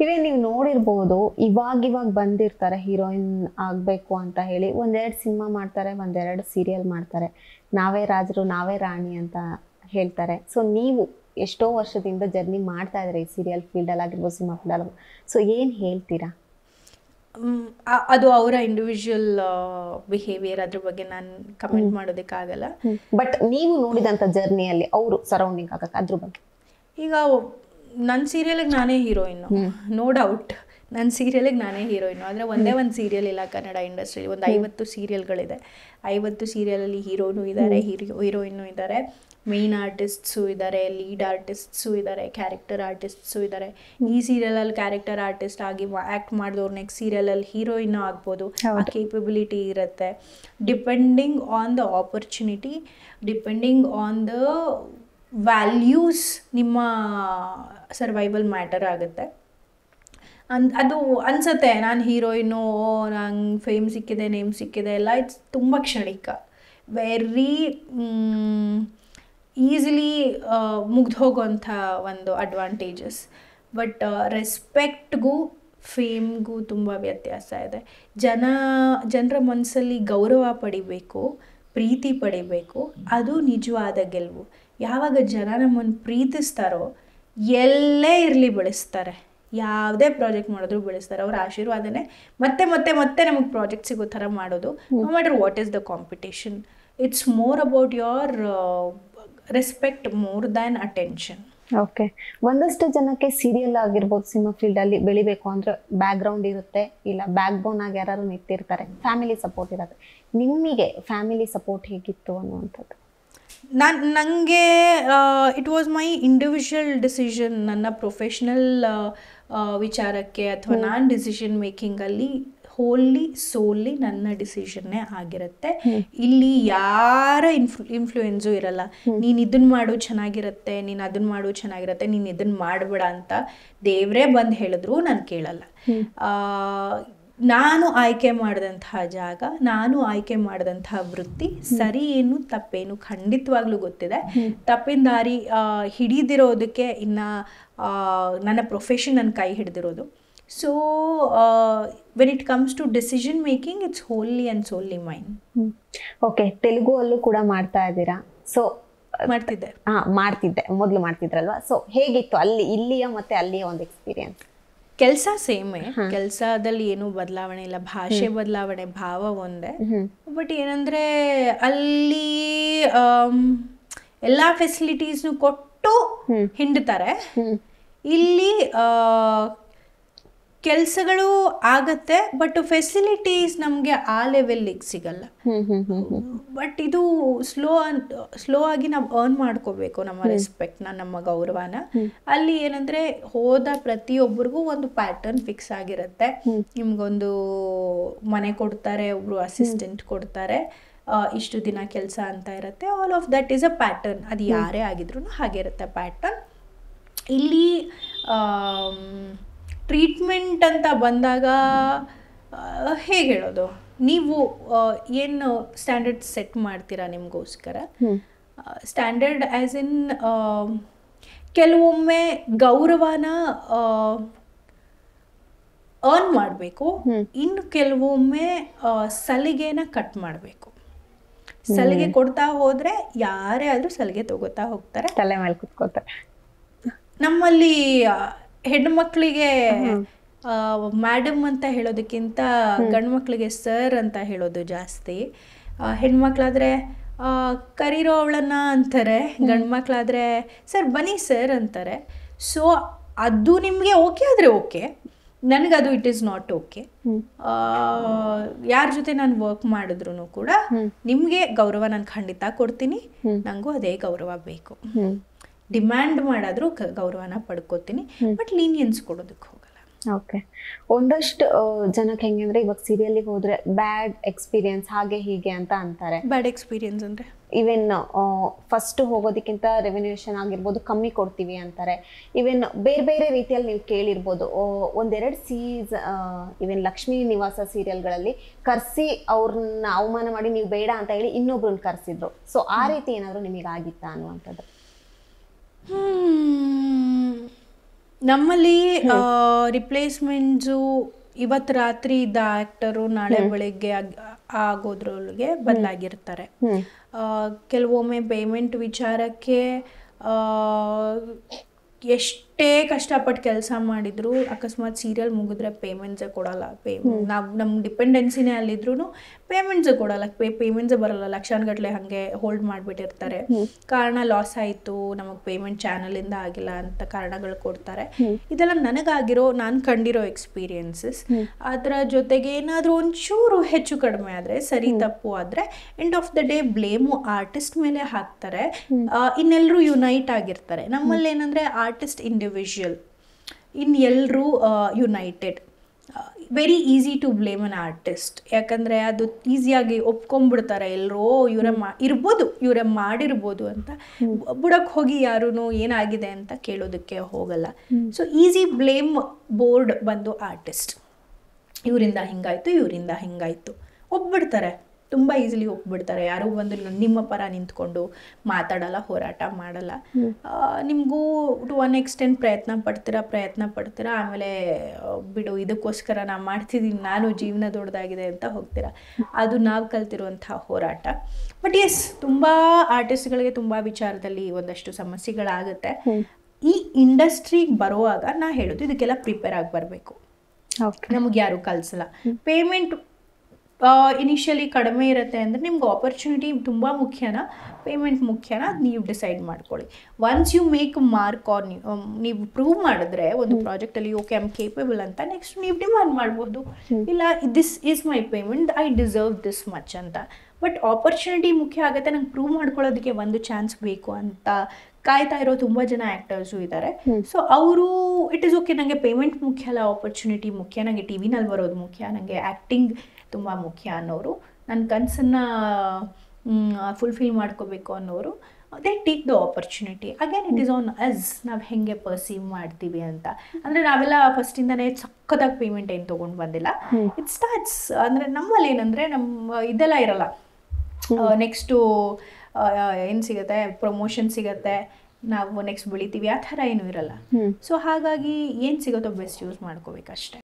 ಇವೇ ನೀವು ನೋಡಿರ್ಬೋದು, ಇವಾಗ ಬಂದಿರ್ತಾರೆ ಹೀರೋಯಿನ್ ಆಗಬೇಕು ಅಂತ ಹೇಳಿ, ಒಂದೆರಡು ಸಿನಿಮಾ ಮಾಡ್ತಾರೆ, ಒಂದೆರಡು ಸೀರಿಯಲ್ ಮಾಡ್ತಾರೆ, ನಾವೇ ರಾಜರು ನಾವೇ ರಾಣಿ ಅಂತ ಹೇಳ್ತಾರೆ. ಸೊ ನೀವು ಎಷ್ಟೋ ವರ್ಷದಿಂದ ಜರ್ನಿ ಮಾಡ್ತಾ ಇದ್ದಾರೆ ಈ ಸೀರಿಯಲ್ ಫೀಲ್ಡಲ್ಲಿ ಆಗಿರ್ಬೋದು, ಸಿನಿಮಾ ಫೀಲ್ಡಲ್ಲಿ. ಸೊ ಏನು ಹೇಳ್ತೀರಾ? ಅದು ಅವರ ಇಂಡಿವಿಜುವಲ್ ಬಿಹೇವಿಯರ್, ಅದ್ರ ಬಗ್ಗೆ ನಾನು ಕಮೆಂಟ್ ಮಾಡೋದಕ್ಕಾಗಲ್ಲ. ಬಟ್ ನೀವು ನೋಡಿದಂಥ ಜರ್ನಿಯಲ್ಲಿ ಅವರು ಸರೌಂಡಿಂಗ್ ಆಗಕ್ಕೆ ಅದ್ರ ಬಗ್ಗೆ? ಈಗ ನನ್ನ ಸೀರಿಯಲಿಗೆ ನಾನೇ ಹೀರೋಯಿನ್ನು, ನೋ ಡೌಟ್. ನನ್ನ ಸೀರಿಯಲಿಗೆ ನಾನೇ ಹೀರೋಯಿನ್ನು. ಆದರೆ ಒಂದೇ ಒಂದು ಸೀರಿಯಲ್ ಇಲ್ಲ ಕನ್ನಡ ಇಂಡಸ್ಟ್ರಿಯಲ್ಲಿ, ಒಂದು 50 ಸೀರಿಯಲ್ಗಳಿದೆ. 50 ಸೀರಿಯಲಲ್ಲಿ ಹೀರೋನು ಇದ್ದಾರೆ, ಹೀರೋಯಿನ್ನು ಇದ್ದಾರೆ, ಮೇನ್ ಆರ್ಟಿಸ್ಟ್ಸು ಇದ್ದಾರೆ, ಲೀಡ್ ಆರ್ಟಿಸ್ಟ್ಸು ಇದ್ದಾರೆ, ಕ್ಯಾರೆಕ್ಟರ್ ಆರ್ಟಿಸ್ಟ್ಸು ಇದ್ದಾರೆ. ಈ ಸೀರಿಯಲಲ್ಲಿ ಕ್ಯಾರೆಕ್ಟರ್ ಆರ್ಟಿಸ್ಟ್ ಆಗಿ ಆ್ಯಕ್ಟ್ ಮಾಡಿದವ್ರು ನೆಕ್ಸ್ಟ್ ಸೀರಿಯಲಲ್ಲಿ ಹೀರೋಯಿನ್ನು ಆಗ್ಬೋದು. ಆ ಕೇಪಬಿಲಿಟಿ ಇರುತ್ತೆ. Depending on the opportunity, depending on the values, ನಿಮ್ಮ ಸರ್ವೈವಲ್ ಮ್ಯಾಟರ್ ಆಗುತ್ತೆ. ಅದು ಅನಿಸುತ್ತೆ ನಾನು ಹೀರೋಯಿನ್ನು, ನಂಗೆ ಫೇಮ್ ಸಿಕ್ಕಿದೆ, ನೇಮ್ ಸಿಕ್ಕಿದೆ ಎಲ್ಲ, ಇಟ್ಸ್ ತುಂಬ ಕ್ಷಣಿಕ, ವೆರಿ ಈಸಿಲಿ ಮುಗ್ದು ಹೋಗೋಂಥ ಒಂದು ಅಡ್ವಾಂಟೇಜಸ್. ಬಟ್ ರೆಸ್ಪೆಕ್ಟ್ಗೂ ಫೇಮ್ಗೂ ತುಂಬ ವ್ಯತ್ಯಾಸ ಇದೆ. ಜನರ ಮನಸ್ಸಲ್ಲಿ ಗೌರವ ಪಡಿಬೇಕು, ಪ್ರೀತಿ ಪಡಿಬೇಕು, ಅದು ನಿಜವಾದ ಗೆಲುವು. ಯಾವಾಗ ಜನ ನಮ್ಮನ್ನು ಪ್ರೀತಿಸ್ತಾರೋ ಎಲ್ಲೇ ಇರಲಿ ಬೆಳೆಸ್ತಾರೆ, ಯಾವುದೇ ಪ್ರಾಜೆಕ್ಟ್ ಮಾಡಿದ್ರು ಬೆಳೆಸ್ತಾರೆ. ಅವ್ರ ಆಶೀರ್ವಾದನೇ ಮತ್ತೆ ಮತ್ತೆ ಮತ್ತೆ ನಮಗೆ ಪ್ರಾಜೆಕ್ಟ್ ಸಿಗೋ ಥರ ಮಾಡೋದು. No matter what is the competition, it's more about your respect more than attention. Okay. ಒಂದಷ್ಟು ಜನಕ್ಕೆ ಸೀರಿಯಲ್ ಆಗಿರ್ಬೋದು, ಸಿನಿಮಾ ಫೀಲ್ಡಲ್ಲಿ ಬೆಳಿಬೇಕು ಅಂದರೆ ಬ್ಯಾಕ್ ಗ್ರೌಂಡ್ ಇರುತ್ತೆ, ಇಲ್ಲ ಬ್ಯಾಕ್ ಬೋನ್ ಆಗಿ ಯಾರು ನಿಂತಿರ್ತಾರೆ, ಫ್ಯಾಮಿಲಿ ಸಪೋರ್ಟ್ ಇರುತ್ತೆ. ನಿಮಗೆ ಫ್ಯಾಮಿಲಿ ಸಪೋರ್ಟ್ ಹೇಗಿತ್ತು ಅನ್ನುವಂಥದ್ದು? ನನಗೆ it was my individual decision. ನನ್ನ ಪ್ರೊಫೆಷ್ನಲ್ ವಿಚಾರಕ್ಕೆ ಅಥವಾ ನಾನು ಡಿಸಿಷನ್ ಮೇಕಿಂಗಲ್ಲಿ ಸೋಲಿ ನನ್ನ ಡಿಸಿಷನ್ನೇ ಆಗಿರುತ್ತೆ. ಇಲ್ಲಿ ಯಾರ ಇನ್ಫ್ಲೂಯೆನ್ಸು ಇರಲ್ಲ. ನೀನು ಇದನ್ನು ಮಾಡು ಚೆನ್ನಾಗಿರುತ್ತೆ, ನೀನು ಅದನ್ನು ಮಾಡು ಚೆನ್ನಾಗಿರುತ್ತೆ, ನೀನು ಇದನ್ನು ಮಾಡಬೇಡ ಅಂತ ದೇವರೇ ಬಂದು ಹೇಳಿದ್ರು ನಾನು ಕೇಳಲ್ಲ. ನಾನು ಆಯ್ಕೆ ಮಾಡಿದಂತಹ ಜಾಗ, ನಾನು ಆಯ್ಕೆ ಮಾಡಿದಂತಹ ವೃತ್ತಿ ಸರಿ ಏನು ತಪ್ಪೇನು ಖಂಡಿತವಾಗ್ಲೂ ಗೊತ್ತಿದೆ. ತಪ್ಪಿನ ದಾರಿ ಹಿಡಿದಿರೋದಕ್ಕೆ ಇನ್ನು ನನ್ನ ಪ್ರೊಫೆಷನ್ ನನ್ನ ಕೈ ಹಿಡಿದಿರೋದು. So when it comes to decision making, it's wholly and solely mine. Okay. Telugu ಅಲ್ಲೂ ಕೂಡ ಮಾಡ್ತಾ ಇದ್ದೀರಾ? ಸೊ ಮಾಡ್ತಿದ್ದೆ, ಮೊದಲು ಮಾಡ್ತಿದ್ರಲ್ವಾ? ಸೊ ಹೇಗಿತ್ತು ಅಲ್ಲಿ, ಇಲ್ಲಿಯ ಮತ್ತೆ ಅಲ್ಲಿಯ ಒಂದು ಎಕ್ಸ್ಪೀರಿಯನ್ಸ್? ಕೆಲಸ ಸೇಮೇ, ಕೆಲಸದಲ್ಲಿ ಏನೂ ಬದಲಾವಣೆ ಇಲ್ಲ, ಭಾಷೆ ಬದಲಾವಣೆ, ಭಾವ ಒಂದೇ. ಬಟ್ ಏನಂದರೆ ಅಲ್ಲಿ ಎಲ್ಲ ಫೆಸಿಲಿಟೀಸ್ನು ಕೊಟ್ಟು ಹಿಂಡ್ತಾರೆ. ಇಲ್ಲಿ ಕೆಲಸಗಳು ಆಗತ್ತೆ, ಬಟ್ ಫೆಸಿಲಿಟೀಸ್ ನಮಗೆ ಆ ಲೆವೆಲ್ಲಿಗೆ ಸಿಗಲ್ಲ. ಬಟ್ ಇದು ಸ್ಲೋ ಆಗಿ ನಾವು ಅರ್ನ್ ಮಾಡ್ಕೋಬೇಕು ನಮ್ಮ ರೆಸ್ಪೆಕ್ಟ್ನ, ನಮ್ಮ ಗೌರವನ. ಅಲ್ಲಿ ಏನಂದರೆ ಹೋದ ಪ್ರತಿಯೊಬ್ಬರಿಗೂ ಒಂದು ಪ್ಯಾಟರ್ನ್ ಫಿಕ್ಸ್ ಆಗಿರುತ್ತೆ. ನಿಮ್ಗೊಂದು ಮನೆ ಕೊಡ್ತಾರೆ, ಒಬ್ರು ಅಸಿಸ್ಟೆಂಟ್ ಕೊಡ್ತಾರೆ, ಇಷ್ಟು ದಿನ ಕೆಲಸ ಅಂತ ಇರುತ್ತೆ. All of that is a pattern. ಅದು ಯಾರೇ ಆಗಿದ್ರು ಹಾಗೆ ಇರುತ್ತೆ ಪ್ಯಾಟರ್ನ್. ಇಲ್ಲಿ ಟ್ರೀಟ್ಮೆಂಟ್ ಅಂತ ಬಂದಾಗ ಹೇಗೆ ಹೇಳೋದು, ನೀವು ಏನು ಸ್ಟ್ಯಾಂಡರ್ಡ್ ಸೆಟ್ ಮಾಡ್ತೀರಾ ನಿಮಗೋಸ್ಕರ, ಸ್ಟ್ಯಾಂಡರ್ಡ್ ಆ್ಯಸ್ ಇನ್ ಕೆಲವೊಮ್ಮೆ ಗೌರವನ ಅರ್ನ್ ಮಾಡಬೇಕು, ಇನ್ನು ಕೆಲವೊಮ್ಮೆ ಸಲಿಗೆನ ಕಟ್ ಮಾಡಬೇಕು. ಸಲಿಗೆ ಕೊಡ್ತಾ ಹೋದರೆ ಯಾರೇ ಆದರೂ ಸಲಿಗೆ ತಗೋತಾ ಹೋಗ್ತಾರೆ, ತಲೆ ಮೇಲೆ ಕುತ್ಕೋತಾರೆ. ನಮ್ಮಲ್ಲಿ ಹೆಣ್ಣು ಮಕ್ಕಳಿಗೆ ಮ್ಯಾಡಮ್ ಅಂತ ಹೇಳೋದಕ್ಕಿಂತ ಗಂಡು ಮಕ್ಕಳಿಗೆ ಸರ್ ಅಂತ ಹೇಳೋದು ಜಾಸ್ತಿ. ಹೆಣ್ಮಕ್ಳಾದರೆ ಕರೀರೋ ಅವಳನ್ನ ಅಂತಾರೆ, ಗಂಡು ಮಕ್ಕಳಾದರೆ ಸರ್ ಬನ್ನಿ ಸರ್ ಅಂತಾರೆ. ಸೊ ಅದು ನಿಮಗೆ ಓಕೆ ಆದರೆ ಓಕೆ, ನನಗದು ಇಟ್ ಈಸ್ ನಾಟ್ ಓಕೆ. ಯಾರ ಜೊತೆ ನಾನು ವರ್ಕ್ ಮಾಡಿದ್ರು ಕೂಡ ನಿಮಗೆ ಗೌರವ ನಾನು ಖಂಡಿತ ಕೊಡ್ತೀನಿ, ನನಗೂ ಅದೇ ಗೌರವ ಬೇಕು. ಡಿಮ್ಯಾಂಡ್ ಮಾಡಾದರೂ ಗೌರವನ ಪಡ್ಕೋತೀನಿ, ಬಟ್ ಲೀನಿಯನ್ಸ್ ಕೊಡೋದಕ್ಕೆ ಹೋಗಲ್ಲ. ಓಕೆ. ಒಂದಷ್ಟು ಜನಕ್ಕೆ ಹೆಂಗೆ ಅಂದರೆ, ಇವಾಗ ಸೀರಿಯಲ್ಗೆ ಹೋದರೆ ಬ್ಯಾಡ್ ಎಕ್ಸ್ಪೀರಿಯನ್ಸ್ ಹಾಗೆ ಹೀಗೆ ಅಂತ ಅಂತಾರೆ. ಬ್ಯಾಡ್ ಎಕ್ಸ್ಪೀರಿಯನ್ಸ್ ಅಂದರೆ ಈವನ್ ಫಸ್ಟ್ ಹೋಗೋದಕ್ಕಿಂತ ರೆವೆನ್ಯೂಷನ್ ಆಗಿರ್ಬೋದು ಕಮ್ಮಿ ಕೊಡ್ತೀವಿ ಅಂತಾರೆ. ಈವನ್ ಬೇರೆ ಬೇರೆ ರೀತಿಯಲ್ಲಿ ನೀವು ಕೇಳಿರ್ಬೋದು. ಒಂದೆರಡು ಈವನ್ ಲಕ್ಷ್ಮೀ ನಿವಾಸ ಸೀರಿಯಲ್ಗಳಲ್ಲಿ ಕರೆಸಿ ಅವ್ರನ್ನ ಅವಮಾನ ಮಾಡಿ ನೀವು ಬೇಡ ಅಂತ ಹೇಳಿ ಇನ್ನೊಬ್ರನ್ನ ಕರೆಸಿದ್ರು. ಸೊ ಆ ರೀತಿ ಏನಾದರೂ ನಿಮಗಾಗಿತ್ತಾ ಅನ್ನುವಂಥದ್ದು? ನಮ್ಮಲ್ಲಿ ರಿಪ್ಲೇಸ್ಮೆಂಟ್ಸು ಇವತ್ತು ರಾತ್ರಿ ಇದ್ದ ಆ್ಯಕ್ಟರು ನಾಳೆ ಬೆಳಗ್ಗೆ ಆಗೋದ್ರೊಳಗೆ ಬದಲಾಗಿರ್ತಾರೆ. ಕೆಲವೊಮ್ಮೆ ಪೇಮೆಂಟ್ ವಿಚಾರಕ್ಕೆ ಎಷ್ಟೇ ಕಷ್ಟಪಟ್ಟು ಕೆಲಸ ಮಾಡಿದ್ರು ಅಕಸ್ಮಾತ್ ಸೀರಿಯಲ್ ಮುಗಿದ್ರೆ ಪೇಮೆಂಟ್ಸೇ ಕೊಡಲ್ಲ. ನಾವು ನಮ್ಮ ಡಿಪೆಂಡೆನ್ಸಿನೇ ಅಲ್ಲಿದ್ರು ಪೇಮೆಂಟ್ಸೇ ಕೊಡಲ್ಲ, ಪೇಮೆಂಟ್ಸೇ ಬರಲ್ಲ. ಲಕ್ಷಾನುಗಟ್ಟಲೆ ಹಾಗೆ ಹೋಲ್ಡ್ ಮಾಡಿಬಿಟ್ಟಿರ್ತಾರೆ. ಕಾರಣ ಲಾಸ್ ಆಯಿತು, ನಮಗೆ ಪೇಮೆಂಟ್ ಚಾನಲಿಂದ ಆಗಿಲ್ಲ ಅಂತ ಕಾರಣಗಳು ಕೊಡ್ತಾರೆ. ಇದೆಲ್ಲ ನನಗಾಗಿರೋ, ನಾನು ಕಂಡಿರೋ ಎಕ್ಸ್ಪೀರಿಯನ್ಸಸ್. ಅದರ ಜೊತೆಗೆ ಏನಾದರೂ ಒಂಚೂರು ಹೆಚ್ಚು ಕಡಿಮೆ ಆದರೆ, ಸರಿ ತಪ್ಪು ಆದರೆ end of the day blame artist ಮೇಲೆ ಹಾಕ್ತಾರೆ. ಇನ್ನೆಲ್ಲರೂ ಯುನೈಟ್ ಆಗಿರ್ತಾರೆ. ನಮ್ಮಲ್ಲಿ ಏನಂದರೆ ಆರ್ಟಿಸ್ಟ್ ಇಂಡಿವಿಜುವಲ್, ಎಲ್ಲರೂ united. Very easy to blame an artist. ಯಾಕಂದರೆ ಅದು ಈಸಿಯಾಗಿ ಒಪ್ಕೊಂಡ್ಬಿಡ್ತಾರೆ ಎಲ್ಲರೂ. ಇವರೇ ಮಾಡಿರ್ಬೋದು ಅಂತ ಬುಡಕ್ಕೆ ಹೋಗಿ ಯಾರೂ ಏನಾಗಿದೆ ಅಂತ ಕೇಳೋದಕ್ಕೆ ಹೋಗಲ್ಲ. ಸೊ ಈಸಿ ಬ್ಲೇಮ್ ಬೋರ್ಡ್ ಬಂದು ಆರ್ಟಿಸ್ಟ್. ಇವರಿಂದ ಹಿಂಗಾಯಿತು ಒಪ್ಬಿಡ್ತಾರೆ, ತುಂಬ ಈಸಿಲಿ ಒಪ್ಬಿಡ್ತಾರೆ. ಯಾರೂ ಬಂದು ನಿಮ್ಮ ಪರ ನಿಂತ್ಕೊಂಡು ಮಾತಾಡಲ್ಲ, ಹೋರಾಟ ಮಾಡಲ್ಲ. ನಿಮಗೂ ಟು ಒನ್ ಎಕ್ಸ್ಟೆಂಟ್ ಪ್ರಯತ್ನ ಪಡ್ತೀರಾ, ಆಮೇಲೆ ಬಿಡು ಇದಕ್ಕೋಸ್ಕರ ನಾನು ಮಾಡ್ತಿದ್ದೀನಿ, ನಾನು ಜೀವನ ದೊಡ್ಡದಾಗಿದೆ ಅಂತ ಹೋಗ್ತೀರಾ. ಅದು ನಾವು ಕಲ್ತಿರುವಂಥ ಹೋರಾಟ. ಬಟ್ ಎಸ್, ತುಂಬ ಆರ್ಟಿಸ್ಟ್ಗಳಿಗೆ ತುಂಬ ವಿಚಾರದಲ್ಲಿ ಒಂದಷ್ಟು ಸಮಸ್ಯೆಗಳಾಗುತ್ತೆ. ಈ ಇಂಡಸ್ಟ್ರಿಗೆ ಬರುವಾಗ ನಾ ಹೇಳೋದು ಇದಕ್ಕೆಲ್ಲ ಪ್ರಿಪೇರ್ ಆಗಿ ಬರಬೇಕು. ನಮಗೆ ಯಾರು ಕಲಿಸಲ್ಲ. ಪೇಮೆಂಟ್ ಇನಿಷಿಯಲಿ ಕಡಿಮೆ ಇರುತ್ತೆ ಅಂದರೆ ನಿಮ್ಗೆ ಆಪರ್ಚುನಿಟಿ ತುಂಬ ಮುಖ್ಯನಾ, ಪೇಮೆಂಟ್ ಮುಖ್ಯನಾ, ನೀವು ಡಿಸೈಡ್ ಮಾಡ್ಕೊಳ್ಳಿ. Once you make mark or ನೀವು ಪ್ರೂವ್ ಮಾಡಿದ್ರೆ ಒಂದು ಪ್ರಾಜೆಕ್ಟಲ್ಲಿ ಓಕೆ ಐ ಆಮ್ ಕೇಪಬಲ್ ಅಂತ, ನೆಕ್ಸ್ಟ್ ನೀವು ಡಿಮ್ಯಾಂಡ್ ಮಾಡ್ಬೋದು, ಇಲ್ಲ this is my payment, I deserve this much ಅಂತ. ಬಟ್ ಆಪರ್ಚುನಿಟಿ ಮುಖ್ಯ ಆಗುತ್ತೆ. ನಂಗೆ ಪ್ರೂವ್ ಮಾಡ್ಕೊಳ್ಳೋದಕ್ಕೆ ಒಂದು ಚಾನ್ಸ್ ಬೇಕು ಅಂತ ಕಾಯ್ತಾ ಇರೋ ತುಂಬ ಜನ ಆ್ಯಕ್ಟರ್ಸು ಇದ್ದಾರೆ. ಸೊ ಅವರು ಇಟ್ ಈಸ್ ಓಕೆ, ನನಗೆ ಪೇಮೆಂಟ್ ಮುಖ್ಯ ಅಲ್ಲ, ಆಪರ್ಚುನಿಟಿ ಮುಖ್ಯ, ನನಗೆ ಟಿ ವಿನಲ್ಲಿ ಬರೋದು ಮುಖ್ಯ, ನನಗೆ ಆ್ಯಕ್ಟಿಂಗ್ ತುಂಬ ಮುಖ್ಯ ಅನ್ನೋರು, ನನ್ನ ಕನಸನ್ನು ಫುಲ್ಫಿಲ್ ಮಾಡ್ಕೋಬೇಕು ಅನ್ನೋರು, they take the opportunity. Again it is on us, ನಾವು ಹೇಗೆ ಪರ್ಸೀವ್ ಮಾಡ್ತೀವಿ ಅಂತ. ಅಂದರೆ ನಾವೆಲ್ಲ ಫಸ್ಟಿಂದನೇ ಸಕ್ಕತ್ತಾಗಿ ಪೇಮೆಂಟ್ ಏನು ತೊಗೊಂಡು ಬಂದಿಲ್ಲ. ಇಟ್ ಸ್ಟಾರ್ಟ್ಸ್ ಅಂದರೆ ನಮ್ಮಲ್ಲಿ ಏನಂದರೆ ಇದೆಲ್ಲ ಇರಲ್ಲ. ನೆಕ್ಸ್ಟು ಏನು ಸಿಗುತ್ತೆ, ಪ್ರಮೋಷನ್ ಸಿಗುತ್ತೆ, ನಾವು ನೆಕ್ಸ್ಟ್ ಬೆಳಿತೀವಿ, ಆ ಥರ ಏನೂ ಇರಲ್ಲ. ಸೊ ಹಾಗಾಗಿ ಏನು ಸಿಗುತ್ತೋ ಬೆಸ್ಟ್ ಯೂಸ್ ಮಾಡ್ಕೋಬೇಕಷ್ಟೆ.